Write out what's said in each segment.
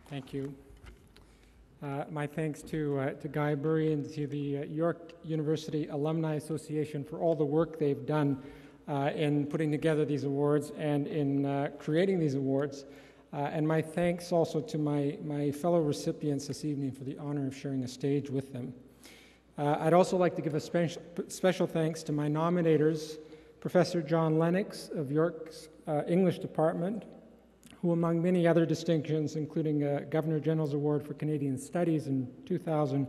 Thank you. My thanks to Guy Burry and to the York University Alumni Association for all the work they've done in putting together these awards and in creating these awards. And my thanks also to my fellow recipients this evening for the honor of sharing a stage with them. I'd also like to give a special thanks to my nominators, Professor John Lennox of York's English Department, who among many other distinctions, including a Governor General's Award for Canadian Studies in 2000,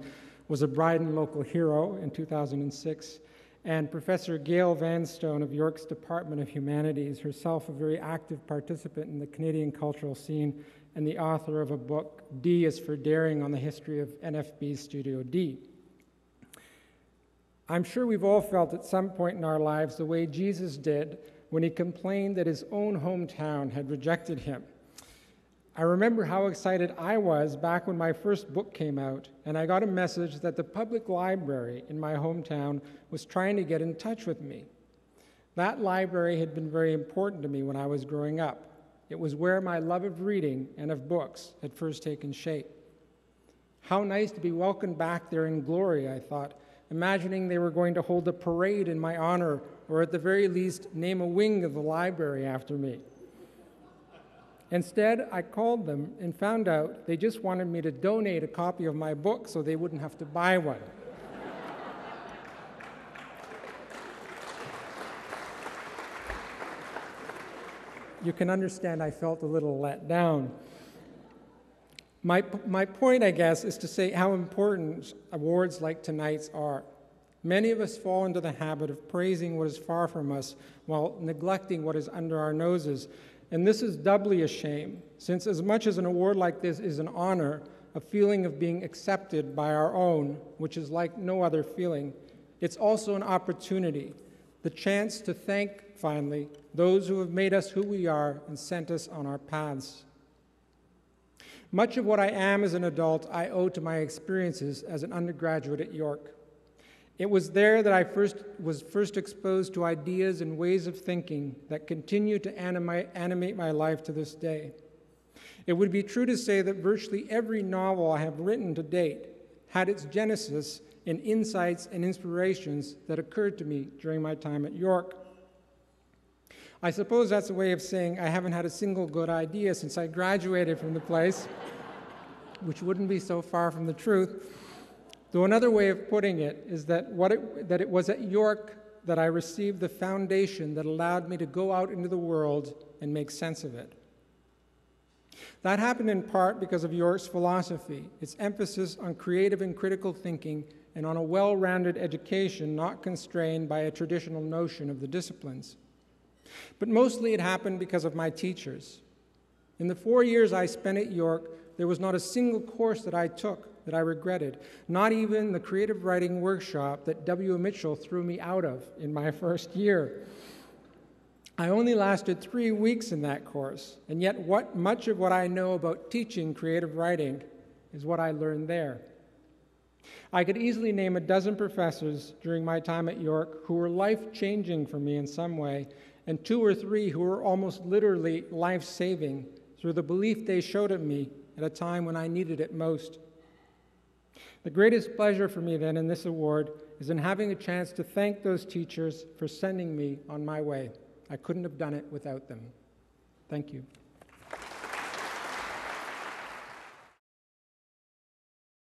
was a Bryden Local Hero in 2006, and Professor Gail Vanstone of York's Department of Humanities, herself a very active participant in the Canadian cultural scene and the author of a book, D is for Daring, on the history of NFB's Studio D. I'm sure we've all felt at some point in our lives the way Jesus did when he complained that his own hometown had rejected him. I remember how excited I was back when my first book came out, and I got a message that the public library in my hometown was trying to get in touch with me. That library had been very important to me when I was growing up. It was where my love of reading and of books had first taken shape. How nice to be welcomed back there in glory, I thought, imagining they were going to hold a parade in my honor, or at the very least, name a wing of the library after me. Instead, I called them and found out they just wanted me to donate a copy of my book so they wouldn't have to buy one. You can understand I felt a little let down. My point, I guess, is to say how important awards like tonight's are. Many of us fall into the habit of praising what is far from us while neglecting what is under our noses. And this is doubly a shame, since as much as an award like this is an honor, a feeling of being accepted by our own, which is like no other feeling, it's also an opportunity, the chance to thank, finally, those who have made us who we are and sent us on our paths. Much of what I am as an adult I owe to my experiences as an undergraduate at York. It was there that I was first exposed to ideas and ways of thinking that continue to animate my life to this day. It would be true to say that virtually every novel I have written to date had its genesis in insights and inspirations that occurred to me during my time at York. I suppose that's a way of saying I haven't had a single good idea since I graduated from the place, which wouldn't be so far from the truth. Though another way of putting it is that it was at York that I received the foundation that allowed me to go out into the world and make sense of it. That happened in part because of York's philosophy, its emphasis on creative and critical thinking, and on a well-rounded education not constrained by a traditional notion of the disciplines. But mostly it happened because of my teachers. In the 4 years I spent at York, there was not a single course that I took that I regretted, not even the creative writing workshop that W. Mitchell threw me out of in my first year. I only lasted 3 weeks in that course, and yet much of what I know about teaching creative writing is what I learned there. I could easily name a dozen professors during my time at York who were life-changing for me in some way, and 2 or 3 who were almost literally life-saving through the belief they showed in me at a time when I needed it most. The greatest pleasure for me then in this award is in having a chance to thank those teachers for sending me on my way. I couldn't have done it without them. Thank you.